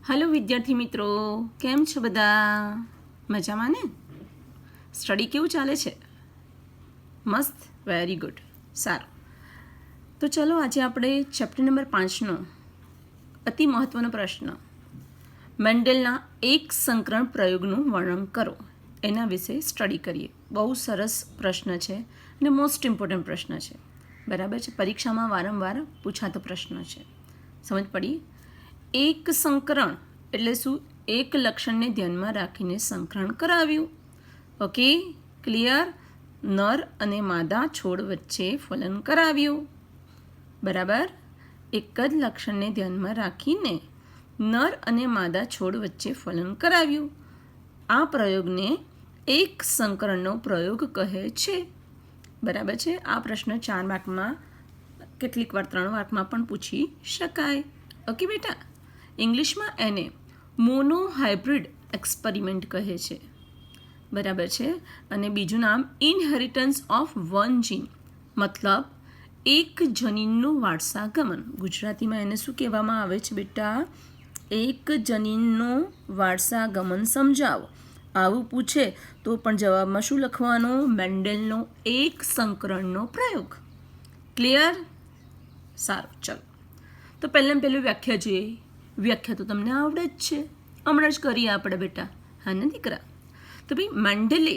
Hello विद्यार्थी मित्रों, केम छो बधा? मजामां ने? स्टडी केवुं चाले छे? मस्त, वेरी गुड, सारूं। तो चलो आज आपणे चैप्टर नंबर 5 अति महत्वनो प्रश्न मेंडलना एक संकरण प्रयोगनुं वर्णन करो एना विषे स्टडी करीए। बहु सरस प्रश्न छे अने मोस्ट इम्पोर्टન્ટ प्रश्न छे, बराबर छे। परीक्षामां वारंवार पूछातो प्रश्न छे, समझ पड़ी? एक संकरण એટલે શું? એક લક્ષણને ધ્યાનમાં રાખીને સંકરણ કરાવ્યું. Okay, clear? નર અને માદા છોડ વચ્ચે ફલન કરાવ્યું, બરાબર. એક જ લક્ષણને ધ્યાનમાં રાખીને નર અને માદા છોડ વચ્ચે ફલન કરાવ્યું. આ પ્રયોગને એક સંકરણનો પ્રયોગ કહે છે, બરાબર છે. આ પ્રશ્ન 4 માર્કમાં, કેટલીક વાર 3 માર્કમાં પણ પૂછી શકાય. ઓકે બેટા, ઇંગ્લિશમાં એને મોનો હાઇબ્રિડ એક્સપેરિમેન્ટ કહે છે, બરાબર છે. અને બીજું નામ ઇનહેરિટન્સ ઓફ વન જીન, મતલબ એક જનીનનું વારસાગમન. ગુજરાતીમાં એને શું કહેવામાં આવે છે બેટા? એક જનીનનું વારસાગમન સમજાવો. આવું પૂછે તો પણ જવાબમાં શું લખવાનું? મેન્ડેલનો એક સંકરણનો પ્રયોગ. ક્લિયર? સારું, ચલો. તો પહેલાં વ્યાખ્યા જોઈએ. વ્યાખ્યા તો તમને આવડે જ છે, હમણાં જ કરીએ આપણે બેટા, હા ને દીકરા? તો ભાઈ, મેન્ડલે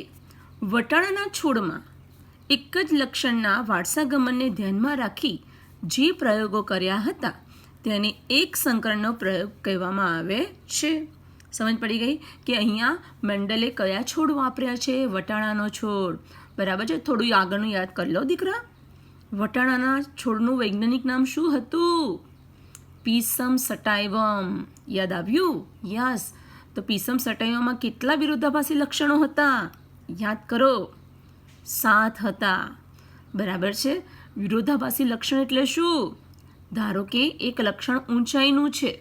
વટાણાના છોડમાં એક જ લક્ષણના વારસાગમનને ધ્યાનમાં રાખી જે પ્રયોગો કર્યા હતા તેને એક સંકરણનો પ્રયોગ કહેવામાં આવે છે. સમજ પડી ગઈ કે અહીંયા મેન્ડલે કયા છોડ વાપર્યા છે? વટાણાનો છોડ, બરાબર છે. થોડું આગળનું યાદ કરી લો દીકરા. વટાણાના છોડનું વૈજ્ઞાનિક નામ શું હતું? પીસમ સટાઇવમ. યાદ આવ્યું? યસ. તો પીસમ સટાઇવમમાં કેટલા વિરોધાભાસી લક્ષણો હતા? યાદ કરો, 7 હતા, બરાબર છે. વિરોધાભાસી લક્ષણ એટલે શું? ધારો કે એક લક્ષણ ઊંચાઈનું છે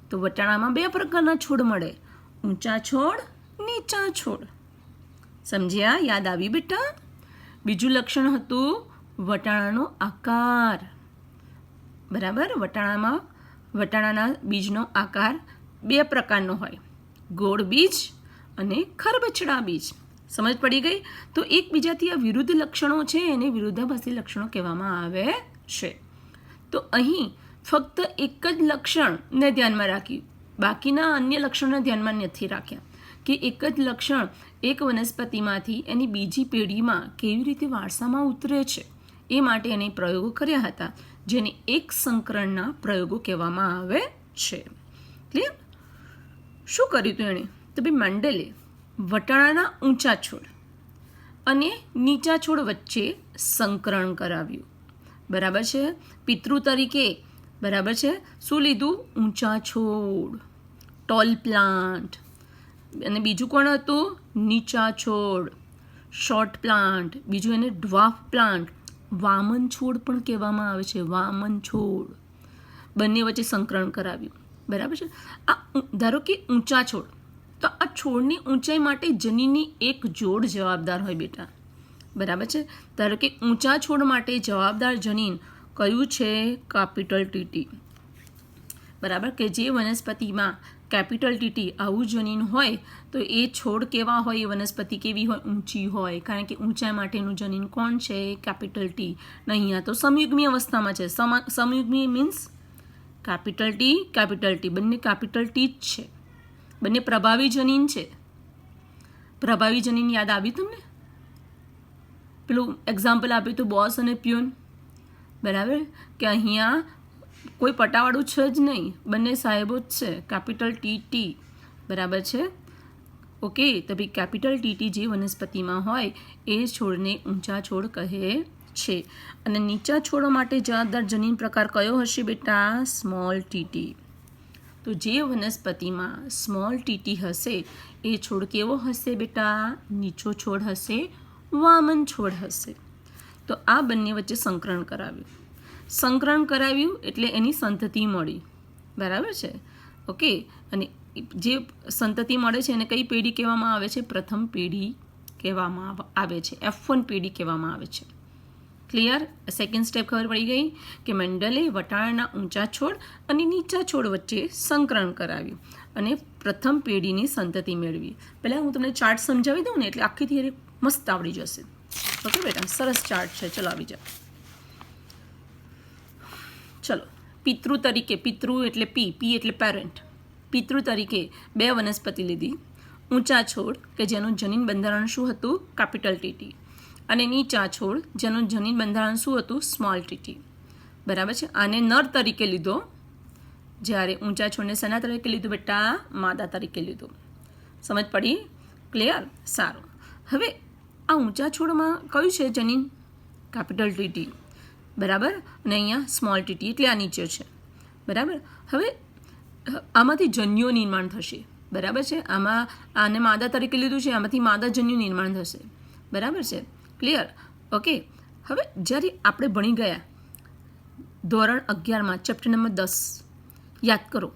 તો વટાણામાં 2 પ્રકારના છોડ મળે, ઊંચા છોડ, નીચા છોડ. સમજ્યા? યાદ આવી બેટા? બીજું લક્ષણ હતું વટાણાનો આકાર, બરાબર. વટાણાના બીજનો આકાર 2 પ્રકારનો હોય, ગોળ બીજ અને ખરબચડા બીજ. સમજ પડી ગઈ? તો એકબીજાથી આ વિરુદ્ધ લક્ષણો છે એને વિરુદ્ધાભાસી લક્ષણો કહેવામાં આવે છે. તો અહીં ફક્ત એક જ લક્ષણને ધ્યાનમાં રાખ્યું, બાકીના અન્ય લક્ષણોને ધ્યાનમાં નથી રાખ્યા કે એક જ લક્ષણ એક વનસ્પતિમાંથી એની બીજી પેઢીમાં કેવી રીતે વારસામાં ઉતરે છે. એ માટે એને પ્રયોગો કર્યા હતા જેને એક સંકરણના પ્રયોગો કહેવામાં આવે છે. ક્લિયર? શું કર્યું હતું એણે? તો ભાઈ, મેન્ડલે વટાણાના ઊંચા છોડ અને નીચા છોડ વચ્ચે સંકરણ કરાવ્યું, બરાબર છે. પિતૃ તરીકે, બરાબર છે, શું લીધું? ઊંચા છોડ, ટોલ પ્લાન્ટ. અને બીજું કોણ હતું? નીચા છોડ, શોર્ટ પ્લાન્ટ. બીજું એને ડ્વાર્ફ પ્લાન્ટ, વામન છોડ પણ કહેવામાં આવે છે, વામન છોડ. બંને વચ્ચે સંકરણ કરાવ્યું, બરાબર છે. આ ધારો કે ઊંચા છોડ, તો આ છોડની ઊંચાઈ માટે જનીનની એક જોડ જવાબદાર હોય બેટા, બરાબર છે. ધારો કે ઊંચા છોડ માટે જવાબદાર જનીન કયું છે? કેપિટલ ટીટી, બરાબર. કે જે વનસ્પતિમાં કેપિટલ ટીટી આવું જનીન હોય તો એ છોડ કેવા હોય? એ વનસ્પતિ કેવી હોય? ઊંચી હોય, કારણ કે ઊંચાઈ માટેનું જનીન કોણ છે? Capital T. અહીંયા તો સમયુગ્મી અવસ્થામાં છે. સમયુગ્મી મીન્સ કેપિટલ ટી, બંને કેપિટલ ટી જ છે, બંને પ્રભાવી જનીન છે. પ્રભાવી જનીન યાદ આવ્યું તમને? પેલું એક્ઝામ્પલ આપ્યું હતું બોસ અને પ્યુન, બરાબર. કે અહીંયા કોઈ પટાવાળું છે જ નહીં, બંને સાહેબો જ છે, કેપિટલ ટી, બરાબર છે. ઓકે, તો ભાઈ કેપિટલ ટી જે વનસ્પતિમાં હોય એ છોડને ઊંચા છોડ કહે છે. અને નીચા છોડ માટે જવાબદાર જનીન પ્રકાર કયો હશે બેટા? Small TT. તો જે વનસ્પતિમાં સ્મોલ ટીટી હશે એ છોડ કેવો હશે બેટા? નીચો છોડ હશે, વામન છોડ હશે. તો આ બંને વચ્ચે સંકરણ કરાવ્યું એટલે એની સંતતિ મળી, બરાબર છે. ઓકે, અને જે સંતતિ મળે છે એને કઈ પેઢી કહેવામાં આવે છે? પ્રથમ પેઢી કહેવામાં આવે છે, F1 પેઢી કહેવામાં આવે છે. ક્લિયર? સેકન્ડ સ્ટેપ ખબર પડી ગઈ કે મેન્ડલે વટાણાના ઊંચા છોડ અને નીચા છોડ વચ્ચે સંકરણ કરાવ્યું અને પ્રથમ પેઢીની સંતતિ મેળવી. પહેલાં હું તમને ચાર્ટ સમજાવી દઉં ને એટલે આખી થિયરી મસ્ત આવડી જશે. ઓકે બેટા, સરસ ચાર્ટ છે. ચલો આવી જાઓ. ચલો, પિતૃ તરીકે, પિતૃ એટલે પી એટલે પેરેન્ટ. પિતૃ તરીકે 2 વનસ્પતિ લીધી. ઊંચા છોડ કે જેનું જનીન બંધારણ શું હતું? Capital TT. અને નીચા છોડ જેનું જનીન બંધારણ શું હતું? Small TT. બરાબર છે. આને નર તરીકે લીધો, જ્યારે ઊંચા છોડને શેના તરીકે લીધું બેટા? માદા તરીકે લીધો. સમજ પડી? ક્લિયર? સારું. હવે આ ઊંચા છોડમાં કયું છે જનીન? Capital TT. બરાબર. અને અહીંયા સ્મોલ ટીટી એટલે આ નીચે છે. બરાબર. હવે આમાંથી જન્યુઓ નિર્માણ થશે. બરાબર છે. આને માદા તરીકે લીધું છે, આમાંથી માદા જન્યુ નિર્માણ થશે. બરાબર છે. ક્લિયર? ઓકે. હવે જ્યારે આપણે ભણી ગયા ધોરણ 11માં ચેપ્ટર નંબર 10, યાદ કરો,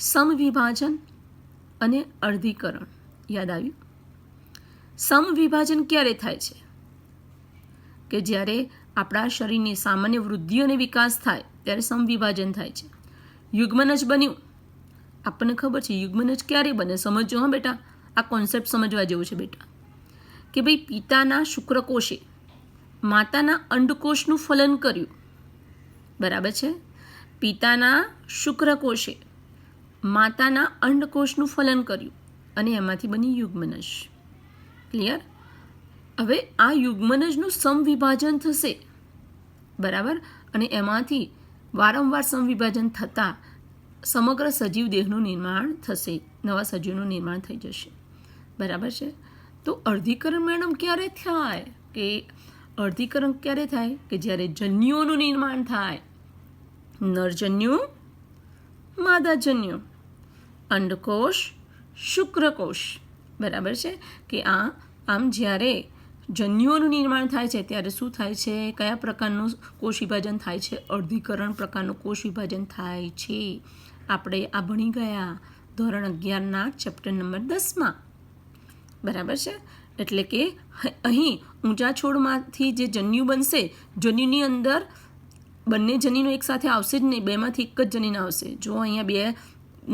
સમવિભાજન અને અર્ધીકરણ. યાદ આવ્યું? સમવિભાજન ક્યારે થાય છે? કે જ્યારે આપણા શરીરની સામાન્ય વૃદ્ધિ અને વિકાસ થાય ત્યારે સમવિભાજન થાય છે. યુગ્મનજ બન્યું, આપણને ખબર છે યુગ્મનજ ક્યારે બને. સમજો હા બેટા, આ કોન્સેપ્ટ સમજવા જેવું છે બેટા. કે ભાઈ પિતાના શુક્રકોષે માતાના અંડકોષનું ફલન કર્યું. બરાબર છે. પિતાના શુક્રકોષે માતાના અંડકોષનું ફલન કર્યું અને એમાંથી બની યુગ્મનજ. ક્લિયર? હવે આ યુગ્મનજનું સમવિભાજન થશે. બરાબર. અને એમાંથી વારંવાર સમવિભાજન થતાં સમગ્ર સજીવ દેહનું નિર્માણ થશે, નવા સજીવનું નિર્માણ થઈ જશે. બરાબર છે. તો અર્ધીકરણ મેડમ ક્યારે થાય? કે અર્ધીકરણ ક્યારે થાય? કે જ્યારે જન્યુઓનું નિર્માણ થાય. નરજન્યુ, માદાજન્યુ, અંડકોષ, શુક્રકોષ. બરાબર છે. કે આમ જ્યારે જન્યુઓનું નિર્માણ થાય છે ત્યારે શું થાય છે? કયા પ્રકારનું કોષ વિભાજન થાય છે? અર્ધીકરણ પ્રકારનું કોષ વિભાજન થાય છે. આપણે આ ભણી ગયા ધોરણ 11ના ચેપ્ટર નંબર 10માં. બરાબર છે. એટલે કે અહીં ઊંચા છોડમાંથી જે જન્યુ બનશે, જન્યુની અંદર બંને જનીનો એકસાથે આવશે જ નહીં, બેમાંથી એક જ જનીન આવશે. જો અહીંયા 2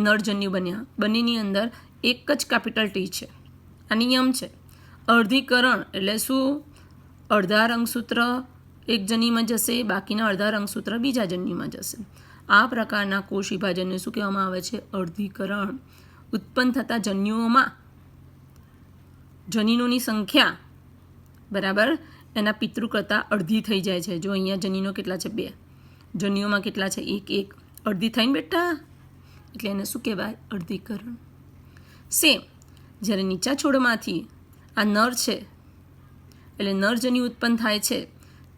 નરજન્યુ બન્યા, બંનેની અંદર એક જ કેપિટલ ટી છે. આ નિયમ છે. અર્ધીકરણ એટલે શું? અડધા રંગસૂત્ર એક જનીમાં જશે, બાકીના અડધા રંગસૂત્ર બીજા જન્યુમાં જશે. આ પ્રકારના કોષ વિભાજનને શું કહેવામાં આવે છે? અર્ધીકરણ. ઉત્પન્ન થતા જન્યુઓમાં જનીનોની સંખ્યા બરાબર એના પિતૃ કરતાં અડધી થઈ જાય છે. જો અહીંયા જનીનો કેટલા છે? 2. જન્યુઓમાં કેટલા છે? 1. અડધી થઈને બેટા, એટલે એને શું કહેવાય? અર્ધીકરણ. સેમ જ્યારે નીચા છોડમાંથી આ નર છે એટલે નર જન્યુ ઉત્પન્ન થાય છે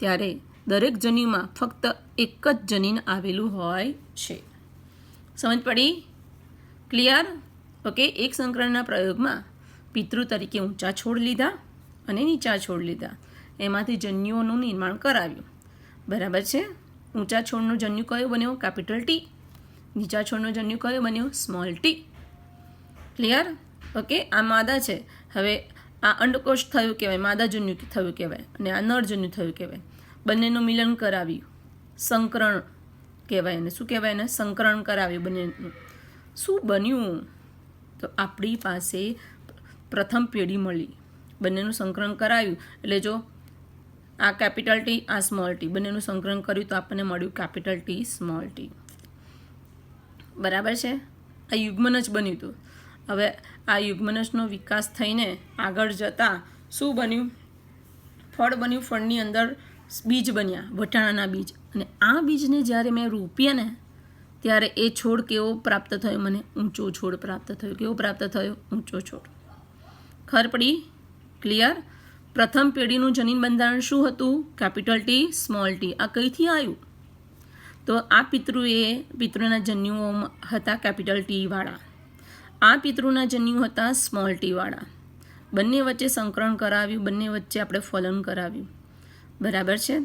ત્યારે દરેક જન્યુમાં ફક્ત એક જ જનીન આવેલું હોય છે. સમજ પડી? ક્લિયર? ઓકે. એક સંકરણના પ્રયોગમાં પિતૃ તરીકે ઊંચા છોડ લીધા અને નીચા છોડ લીધા, એમાંથી જન્યુઓનું નિર્માણ કરાવ્યું. બરાબર છે. ઊંચા છોડનો જન્યુ કયો બન્યો? Capital T. નીચા છોડનો જન્યુ કયો બન્યો? Small T. ક્લિયર? ઓકે. આ માદા છે. હવે આ અંડકોષ થયું કહેવાય, માદા જન્યુ થયું કહેવાય, અને આ નર જન્યુ થયું કહેવાય. બંનેનું મિલન કરાવ્યું, સંકરણ કહેવાય. એને શું કહેવાય? એને સંકરણ કરાવ્યું બંનેનું. શું બન્યું? તો આપણી પાસે પ્રથમ પેઢી મળી. બંનેનું સંકરણ કરાવ્યું એટલે જો આ કેપિટલ ટી, આ સ્મોલ ટી, બંનેનું સંકરણ કર્યું તો આપણને મળ્યું કેપિટલ ટી, સ્મોલ ટી. બરાબર છે. આ યુગ્મનજ બન્યું હતું. હવે આ યુગ્મનજનો વિકાસ થઈને આગળ જતાં શું બન્યું? ફળ બન્યું. ફળની અંદર બીજ બન્યા, વટાણાના બીજ. અને આ બીજને જ્યારે મેં રોપ્યા ને ત્યારે એ છોડ કેવો પ્રાપ્ત થયો? મને ઊંચો છોડ પ્રાપ્ત થયો. કેવો પ્રાપ્ત થયો? ઊંચો છોડ. ખબર પડી? ક્લિયર? પ્રથમ પેઢીનું જનીન બંધારણ શું હતું? Capital T, small T. આ કઈથી આવ્યું? તો આ પિતૃના જન્યુઓ હતા કેપિટલ ટી વાળા, આ પિતૃના જન્યુ હતા સ્મોલ ટી વાળા. બંને વચ્ચે સંકરણ કરાવ્યું, બંને વચ્ચે આપણે ફલન કરાવ્યું. બરાબર છે.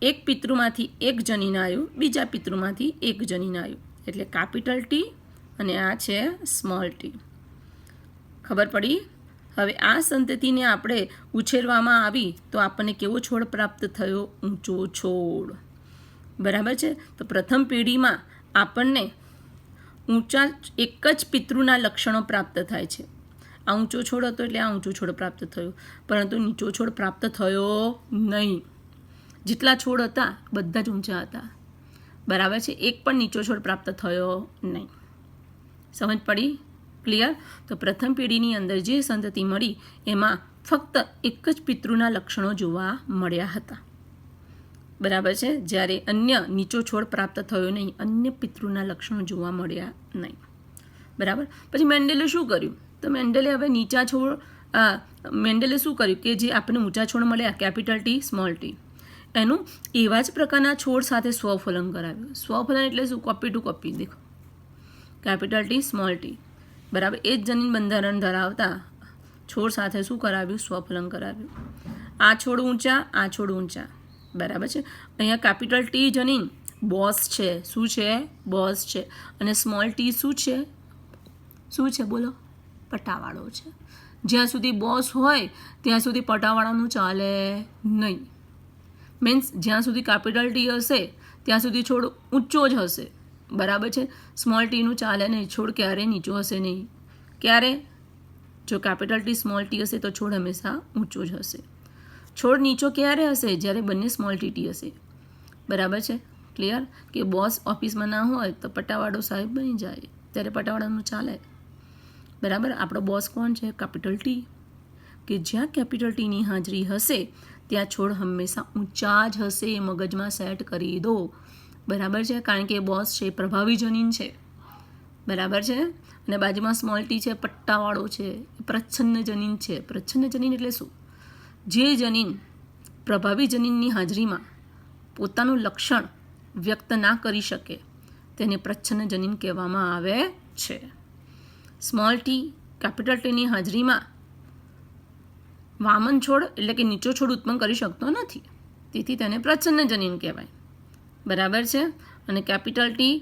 એક પિતૃમાંથી એક જનીન આવ્યું, બીજા પિતૃમાંથી એક જનીન આવ્યું, એટલે કેપિટલ ટી અને આ છે સ્મોલ ટી. ખબર પડી? હવે આ સંતતિને આપણે ઉછેરવામાં આવી તો આપણને કેવો છોડ પ્રાપ્ત થયો? ઊંચો છોડ. બરાબર છે. તો પ્રથમ પેઢીમાં આપણને ઊંચા એક જ પિતૃના લક્ષણો પ્રાપ્ત થાય છે. આ ઊંચો છોડ હતો એટલે આ ઊંચો છોડ પ્રાપ્ત થયો, પરંતુ નીચો છોડ પ્રાપ્ત થયો નહીં. જેટલા છોડ હતા બધા જ ઊંચા હતા. બરાબર છે. એક પણ નીચો છોડ પ્રાપ્ત થયો નહીં. સમજ પડી? ક્લિયર? તો પ્રથમ પેઢીની અંદર જે સંતતિ મળી એમાં ફક્ત એક જ પિતૃના લક્ષણો જોવા મળ્યા હતા. બરાબર છે. જ્યારે અન્ય નીચો છોડ પ્રાપ્ત થયો નહીં, અન્ય પિતૃના લક્ષણો જોવા મળ્યા નહીં. બરાબર. પછી મેન્ડેલે શું કર્યું? તો મેન્ડેલે હવે નીચા છોડ મેન્ડેલે શું કર્યું કે જે આપણને ઊંચા છોડ મળ્યા કેપિટલ ટી સ્મોલ ટી, એનું એવા જ પ્રકારના છોડ સાથે સ્વફલન કરાવ્યું. સ્વફલન એટલે શું? Copy to copy. દેખો, કેપિટલ ટી સ્મોલ ટી, બરાબર. એ જ જનીન બંધારણ ધરાવતા છોડ સાથે શું કરાવ્યું? સ્વફલન કરાવ્યું. આ છોડ ઊંચા, આ છોડ ઊંચા. બરાબર છે. અહીંયા કેપિટલ ટી જનીન બોસ છે. શું છે? બોસ છે. અને સ્મોલ ટી શું છે? શું છે? બોલો. પટાવાળો છે. જ્યાં સુધી બોસ હોય ત્યાં સુધી પટાવાળાનું ચાલે નહીં. મીન્સ જ્યાં સુધી કેપિટલ ટી હશે ત્યાં સુધી છોડ ઊંચો જ હશે. બરાબર છે. સ્મોલ ટીનું ચાલે નહીં. છોડ ક્યારેય નીચો હશે નહીં. ક્યારે? જો કેપિટલ ટી સ્મોલ ટી હશે તો છોડ હંમેશા ઊંચો જ હશે. છોડ નીચો ક્યારે હશે? જ્યારે બંને સ્મોલ ટી હશે. બરાબર છે. ક્લિયર? કે બોસ ઓફિસમાં ના હોય તો પટાવાળો સાહેબ બની જાય, ત્યારે પટાવાળાનું ચાલે. બરાબર. આપણો બોસ કોણ છે? Capital T. કે જ્યાં કેપિટલ ટીની હાજરી હશે ત્યાં છોડ હંમેશા ઊંચા જ હશે. મગજમાં સેટ કરી દો. બરાબર છે. કારણ કે બોસ છે પ્રભાવી જનીન છે. બરાબર છે. અને બાજુમાં સ્મોલ ટી છે, પટ્ટાવાળો છે, પ્રચ્છન્ન જનીન છે. પ્રચ્છન્ન જનીન એટલે શું? જે જનીન પ્રભાવી જનીનની હાજરીમાં પોતાનું લક્ષણ વ્યક્ત ના કરી શકે તેને પ્રચ્છન્ન જનીન કહેવામાં આવે છે. સ્મોલ ટી કેપિટલ ટીની હાજરીમાં વામન છોડ એટલે કે નીચો છોડ ઉત્પન્ન કરી શકતો નથી, તેથી તેને પ્રચ્છન્ન જનીન કહેવાય. બરાબર છે. અને કેપિટલ ટી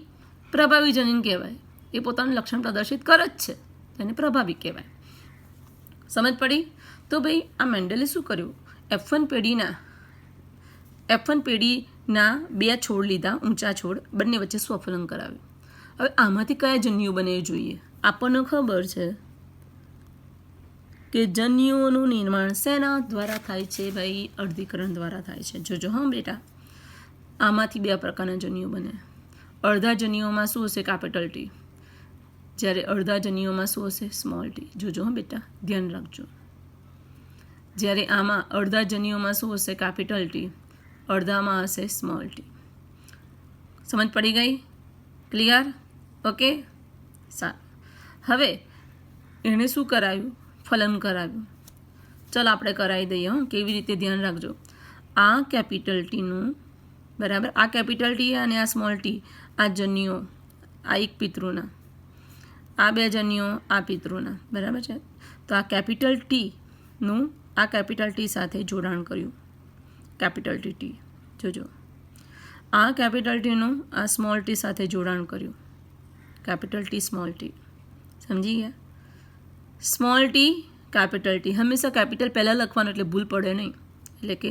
પ્રભાવી જનીન કહેવાય. એ પોતાનું લક્ષણ પ્રદર્શિત કરે જ છે, તેને પ્રભાવી કહેવાય. સમજ પડી? તો ભાઈ આ મેન્ડેલે શું કર્યું? F1 પેઢીના 2 છોડ લીધા, ઊંચા છોડ, બંને વચ્ચે સ્વફલન કરાવ્યું. હવે આમાંથી કયા જન્યુઓ બને જોઈએ? આપણને ખબર છે કે જન્યુઓનું નિર્માણ શેના દ્વારા થાય છે? ભાઈ અર્ધીકરણ દ્વારા થાય છે. જોજો હા બેટા, આમાંથી 2 પ્રકારના જન્યુઓ બને. અડધા જન્યુઓમાં શું હશે? Capital T. જ્યારે અડધા જન્યુઓમાં શું હશે? Small T. જોજો હા બેટા, ધ્યાન રાખજો. જ્યારે આમાં અડધા જન્યુઓમાં શું હશે? Capital T. અડધામાં હશે સ્મોલ ટી. સમજ પડી ગઈ? ક્લિયર? ઓકે, સારું. હવે એણે શું કરાવ્યું? ફલન કરાવ્યું. ચાલો આપણે કરાવી દઈએ. કેવી રીતે? ધ્યાન રાખજો. આ કેપિટલ ટીનું, બરાબર, આ કેપિટલ ટી અને આ સ્મોલ ટી, આ જન્યુઓ, આ એક પિતૃના, આ 2 જન્યુઓ આ પિતૃના. બરાબર છે. તો આ કેપિટલ ટીનું આ કેપિટલ ટી સાથે જોડાણ કર્યું. Capital T. જોજો, આ કેપિટલ ટીનું આ સ્મોલ ટી સાથે જોડાણ કર્યું. Capital T small T. સમજી ગયા? Small T capital T. હંમેશા કેપિટલ પહેલાં લખવાનું એટલે ભૂલ પડે નહીં. એટલે કે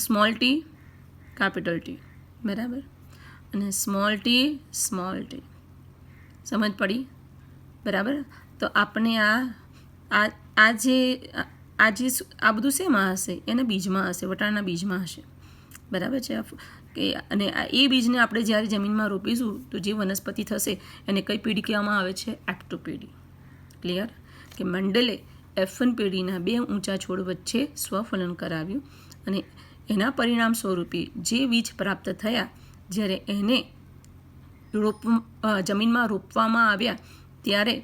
સ્મોલ ટી કેપિટલ ટી. બરાબર. અને સ્મોલ ટી સ્મોલ ટી. સમજ પડી? બરાબર. તો આપણે આ બધું શેમાં હશે? એના બીજમાં હશે, વટાણાના બીજમાં હશે. બરાબર છે. કે અને એ બીજને આપણે જ્યારે જમીનમાં રોપીશું તો જે વનસ્પતિ થશે એને કઈ પેઢી કહેવામાં આવે છે? F2 પેઢી. ક્લિયર? કે મેન્ડેલે F1 પેઢીના 2 ઊંચા છોડ વચ્ચે સ્વફલન કરાવ્યું અને એના પરિણામ સ્વરૂપે જે બીજ પ્રાપ્ત થયા, જ્યારે એને જમીનમાં રોપવામાં આવ્યા ત્યારે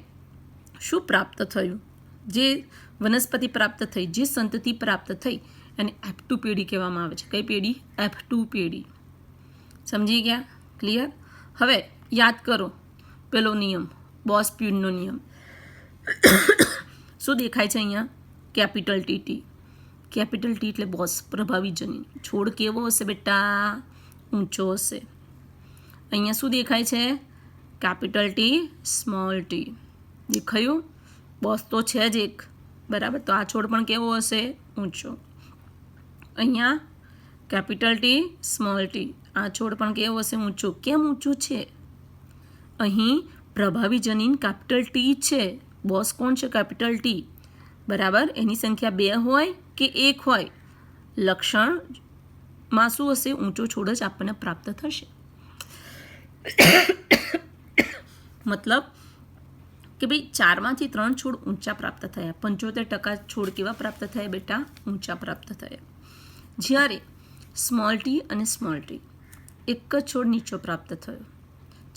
શું પ્રાપ્ત થયું? જે વનસ્પતિ પ્રાપ્ત થઈ, જે સંતતિ પ્રાપ્ત થઈ એને F2 પેઢી કહેવામાં આવે છે. કઈ પેઢી? F2 પેઢી. સમજી ગયા? ક્લિયર? હવે યાદ કરો પેલો નિયમ, બોસ-પ્યુનનો નિયમ. શું દેખાય છે અહીંયા? Capital T. કેપિટલ ટી એટલે બોસ, પ્રભાવી જનીન. છોડ કેવો હશે બેટા? ઊંચો હશે. અહીંયા શું દેખાય છે? Capital T small T. દેખાયું? બોસ તો છે જ એક, બરાબર. તો આ છોડ પણ કેવો હશે? ઊંચો. અહીંયા કેપિટલ ટી સ્મોલ ટી, આ છોડ પણ કેવો હશે? ઊંચો. કેમ ઊંચું છે? અહીં પ્રભાવી જનીન કેપિટલ ટી છે, બોસ કોણ છે? Capital T. બરાબર. એની સંખ્યા 2 હોય કે 1 હોય, લક્ષણમાં શું હશે? ઊંચો છોડ જ આપણને પ્રાપ્ત થશે. મતલબ કે ભાઈ 4માંથી 3 છોડ ઊંચા પ્રાપ્ત થયા. 75% છોડ કેવા પ્રાપ્ત થયા બેટા? ઊંચા પ્રાપ્ત થયા. જ્યારે સ્મોલ ટી અને સ્મોલ ટી એક જ છોડ નીચો પ્રાપ્ત થયો.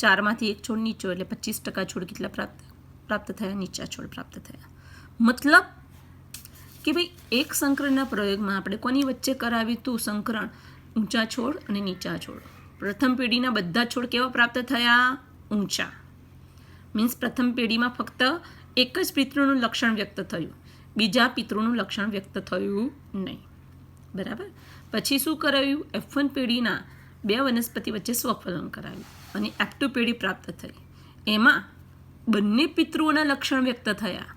4માંથી 1 છોડ નીચો, એટલે 25% છોડ કેટલા પ્રાપ્ત થયા? નીચા છોડ પ્રાપ્ત થયા. મતલબ કે ભાઈ એક સંકરણના પ્રયોગમાં આપણે કોની વચ્ચે કરાવ્યું હતું સંકરણ? ઊંચા છોડ અને નીચા છોડ. પ્રથમ પેઢીના બધા છોડ કેવા પ્રાપ્ત થયા? ઊંચા. મીન્સ પ્રથમ પેઢીમાં ફક્ત એક જ પિતૃનું લક્ષણ વ્યક્ત થયું, બીજા પિતૃનું લક્ષણ વ્યક્ત થયું નહીં. બરાબર. પછી શું કરાવ્યું? F1 પેઢીના 2 વનસ્પતિ વચ્ચે સ્વફલન કરાવ્યું અને F2 પેઢી પ્રાપ્ત થઈ. એમાં બંને પિતૃઓના લક્ષણ વ્યક્ત થયા.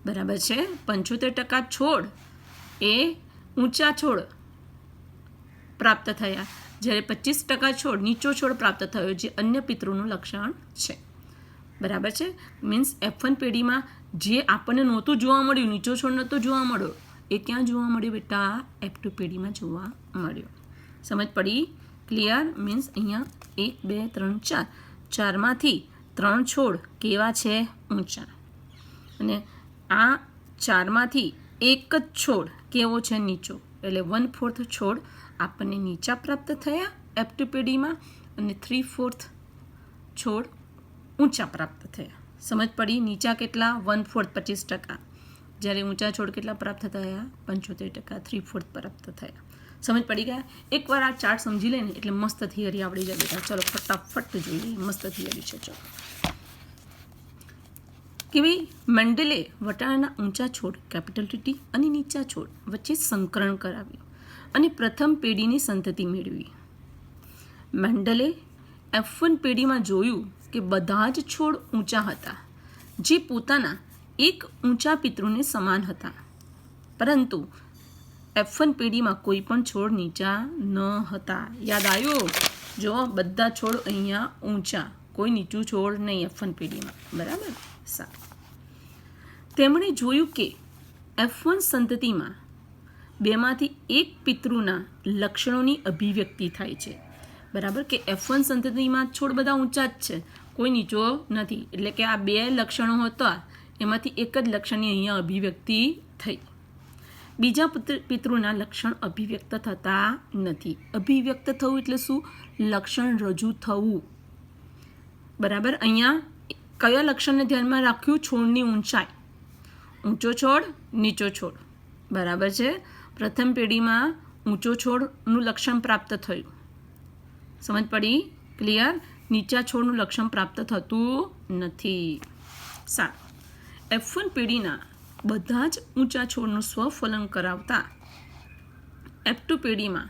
બરાબર છે. 75% છોડ એ ઊંચા છોડ પ્રાપ્ત થયા, જ્યારે 25% છોડ નીચો છોડ પ્રાપ્ત થયો, જે અન્ય પિતૃનું લક્ષણ છે. બરાબર છે. મીન્સ F1 પેઢીમાં જે આપણને નહોતું જોવા મળ્યું, નીચો છોડ નહોતો જોવા મળ્યો, એ ક્યાં જોવા મળ્યો બેટા? F2 પેઢીમાં જોવા મળ્યો. સમજ પડી? ક્લિયર? મીન્સ અહીંયા 1 2 3 4, 4માંથી 3 છોડ કેવા છે? ઊંચા. અને આ 4માંથી એક જ છોડ કેવો છે? નીચો. એટલે 1/4 છોડ આપણને નીચા પ્રાપ્ત થયા F2 પેઢીમાં અને 3/4 છોડ ઊંચા પ્રાપ્ત થયા. સમજ પડી? નીચા કેટલા? 1/4 25%, જ્યારે ઊંચા છોડ કેટલા પ્રાપ્ત થયા? 75%, 3/4 પ્રાપ્ત થયા. સમજ પડી ગયા? એકવાર આ ચાર્ટ સમજી લે ને એટલે મસ્ત થિયરી આવડી જાય બેટા. ચલો ફટાફટ જોઈએ. મસ્ત થિયરી છે. ચલો કે ભાઈ મેન્ડલે વટાણાના ઊંચા છોડ કેપિટલ ટી અને નીચા છોડ વચ્ચે સંકરણ કરાવ્યું અને પ્રથમ પેઢીની સંતતિ મેળવી. મેન્ડલે F1 પેઢીમાં જોયું કે બધા જ છોડ ઊંચા હતા, જે પોતાના એક ઊંચા પિતૃને સમાન હતા, પરંતુ F1 પેઢીમાં કોઈ પણ છોડ નીચા ન હતા. યાદ આવ્યું? જો બધા છોડ અહીંયા ઊંચા, કોઈ નીચું છોડ નહીં F1 પેઢીમાં. બરાબર. સારું. તેમણે જોયું કે F1 સંતતિમાં 2માંથી 1 પિતૃના લક્ષણોની અભિવ્યક્તિ થાય છે. બરાબર. કે F1 સંતતિમાં છોડ બધા ઊંચા જ છે, કોઈ નીચો નથી. એટલે કે આ 2 લક્ષણો હતા, એમાંથી એક જ લક્ષણની અહીંયા અભિવ્યક્તિ થઈ. બીજા પિતૃના લક્ષણ અભિવ્યક્ત થતા નથી. અભિવ્યક્ત થવું એટલે શું? લક્ષણ રજૂ થવું. બરાબર. અહીંયા કયા લક્ષણને ધ્યાનમાં રાખ્યું? છોડની ઊંચાઈ. ઊંચો છોડ, નીચો છોડ. બરાબર છે. પ્રથમ પેઢીમાં ઊંચો છોડનું લક્ષણ પ્રાપ્ત થયું. સમજ પડી? ક્લિયર? નીચા છોડનું લક્ષણ પ્રાપ્ત થતું નથી. સારું. F1 પેઢીના બધા જ ઊંચા છોડનું સ્વફલન કરાવતા F2 પેઢીમાં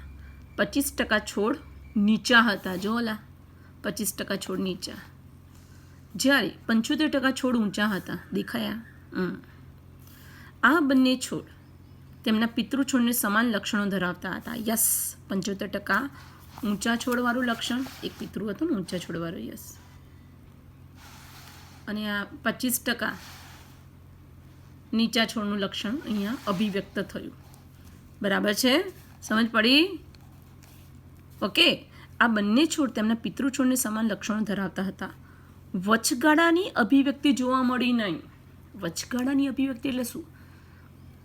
25% છોડ નીચા હતા. જો ઓલા 25% છોડ નીચા, જ્યારે 75% છોડ ઊંચા હતા. દેખાયા? આ બંને છોડ તેમના પિતૃ છોડને સમાન લક્ષણો ધરાવતા હતા. યસ. 75% ઊંચા છોડવાળું લક્ષણ, એક પિતૃ હતું ને ઊંચા છોડવાળું. યસ. અને આ 25% નીચા છોડનું લક્ષણ અહીંયા અભિવ્યક્ત થયું. બરાબર છે? સમજ પડી? ઓકે. આ બંને છોડ તેમના પિતૃ છોડને સમાન લક્ષણો ધરાવતા હતા. વચગાળાની અભિવ્યક્તિ જોવા મળી નહીં. વચગાળાની અભિવ્યક્તિ એટલે શું?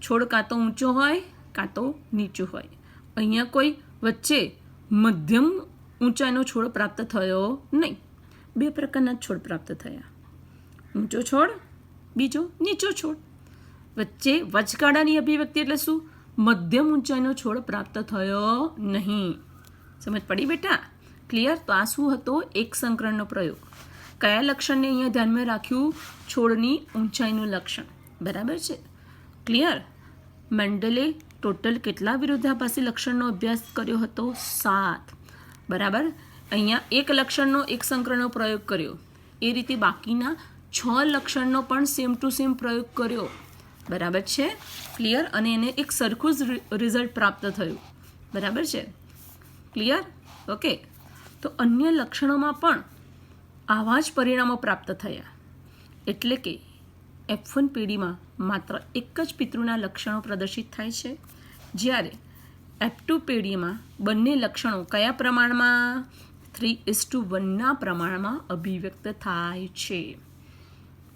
છોડ કાં તો ઊંચો હોય કાં તો નીચો હોય. અહીંયા કોઈ વચ્ચે મધ્યમ ઊંચાઈનો છોડ પ્રાપ્ત થયો નહીં. 2 પ્રકારના છોડ પ્રાપ્ત થયા, ઊંચો છોડ, બીજો નીચો છોડ. વચ્ચે વચગાળાની અભિવ્યક્તિ એટલે શું? મધ્યમ ઊંચાઈનો છોડ પ્રાપ્ત થયો નહીં. સમજ પડી બેટા? ક્લિયર? તો આ શું હતો? એક સંકરણનો પ્રયોગ. કયા લક્ષણને અહીંયા ધ્યાનમાં રાખ્યું? છોડની ઊંચાઈનું લક્ષણ. બરાબર છે? ક્લિયર? મેન્ડલે ટોટલ કેટલા વિરોધાભાસી લક્ષણનો અભ્યાસ કર્યો હતો? 7. બરાબર. અહીંયા એક લક્ષણનો એક સંકરણનો પ્રયોગ કર્યો, એ રીતે બાકીના 6 લક્ષણનો પણ સેમ ટુ સેમ પ્રયોગ કર્યો. બરાબર છે, ક્લિયર, અને એને એક સરખું જ રિઝલ્ટ પ્રાપ્ત થયું, બરાબર છે, ક્લિયર, ઓકે. તો અન્ય લક્ષણોમાં પણ આવા જ પરિણામો પ્રાપ્ત થયા, એટલે કે F1 પેઢીમાં માત્ર એક જ પિતૃના લક્ષણો પ્રદર્શિત થાય છે, જ્યારે F2 પેઢીમાં બંને લક્ષણો કયા પ્રમાણમાં 3:1 પ્રમાણમાં અભિવ્યક્ત થાય છે,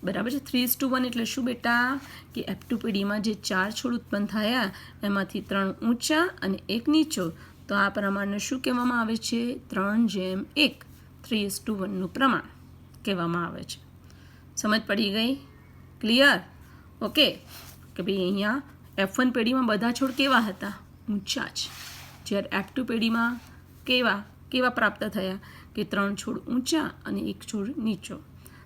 બરાબર છે. 3:1 એટલે શું બેટા, કે F2 પેઢીમાં જે 4 છોડ ઉત્પન્ન થયા એમાંથી 3 ઊંચા અને 1 નીચો, તો આ પ્રમાણને શું કહેવામાં આવે છે, 3:1 3:1 પ્રમાણ કહેવામાં આવે છે. સમજ પડી ગઈ, ક્લિયર, ઓકે. કે ભાઈ અહીંયા F1 પેઢીમાં બધા છોડ કેવા હતા, ઊંચા જ, જ્યારે F2 પેઢીમાં કેવા પ્રાપ્ત થયા, કે 3 છોડ ઊંચા અને 1 છોડ નીચો.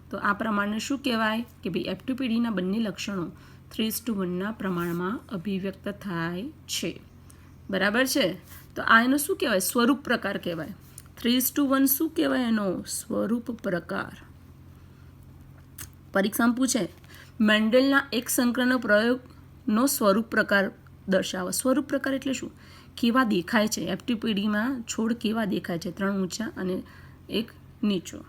તો આ પ્રમાણને શું કહેવાય, કે ભાઈ F2 પેઢીના બંને લક્ષણો 3:1 પ્રમાણમાં અભિવ્યક્ત થાય છે, બરાબર છે. તો આ એનો શું કહેવાય, સ્વરૂપ પ્રકાર કહેવાય. 3:1 શું કહેવાય, એનો સ્વરૂપ પ્રકાર. પરીક્ષામાં પૂછે, મેન્ડલના એક સંકરણનો પ્રયોગનો સ્વરૂપ પ્રકાર દર્શાવો. સ્વરૂપ પ્રકાર એટલે શું, કેવા દેખાય છે, F2 પેઢીમાં છોડ કેવા દેખાય છે, 3 ઊંચા અને 1 નીચો.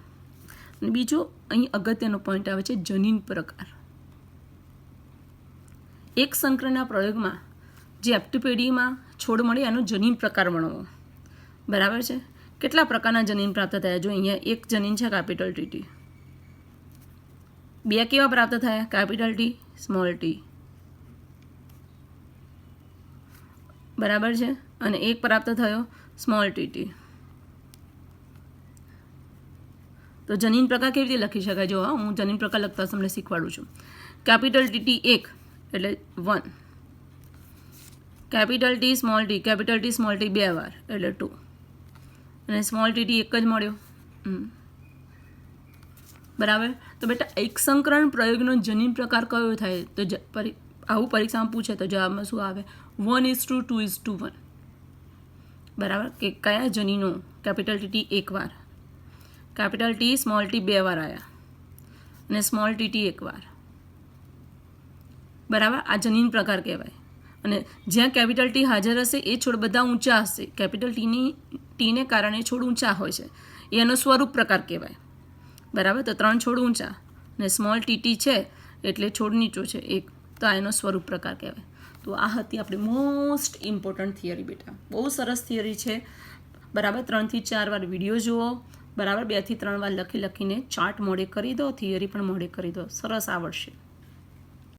અને બીજો અહીં અગત્યનો પોઈન્ટ આવે છે, જનીન પ્રકાર. એક સંકરણના પ્રયોગમાં જે F2 પેઢીમાં છોડ મળે એનો જનીન પ્રકાર મળવો, બરાબર છે. કેટલા પ્રકારના જનીન પ્રાપ્ત થયા, જો અહીંયા એક જનીન છે કેપિટલ TT, 2 કેવા પ્રાપ્ત થયા, કેપિટલ T સ્મોલ t, બરાબર છે, અને 1 પ્રાપ્ત થયો સ્મોલ tt. તો જનીન પ્રકાર કેવી રીતે લખી શકાય, જો હું જનીન પ્રકાર લખતા તમને શીખવાડું છું. કેપિટલ TT 1 એટલે 1, capital T small t, capital T small t 2 વાર એટલે 2, અને સ્મોલ tt એક જ મળ્યો, બરાબર. તો બેટા એક સંકરણ પ્રયોગનો જનીન પ્રકાર કયો થાય, તો આવું પરીક્ષામાં પૂછે તો જવાબમાં શું આવે, 1:2:1, બરાબર. કે કયા જનીનો કેપિટલ TT 1 વાર, કેપિટલ T સ્મોલ t 2 વાર આવ્યા, અને સ્મોલ TT 1 વાર, બરાબર. આ જનીન પ્રકાર કહેવાય. અને જ્યાં કેપિટલ T હાજર હશે એ છોડ બધા ઊંચા હશે, કેપિટલ ટીને કારણે છોડ ઊંચા હોય છે, એનો સ્વરૂપ પ્રકાર કહેવાય, બરાબર. તો 3 છોડ ઊંચા અને સ્મોલ TT છે એટલે છોડ નીચો છે 1, તો આ એનો સ્વરૂપ પ્રકાર કહેવાય. તો આ હતી આપણી મોસ્ટ ઇમ્પોર્ટન્ટ થિયરી બેટા, બહુ સરસ થિયરી છે, બરાબર. 3 થી 4 વાર વિડીયો જુઓ, બરાબર. 2 થી 3 વાર લખીને ચાર્ટ મોડે કરી દો, થિયરી પણ મોડે કરી દો, સરસ આવડશે.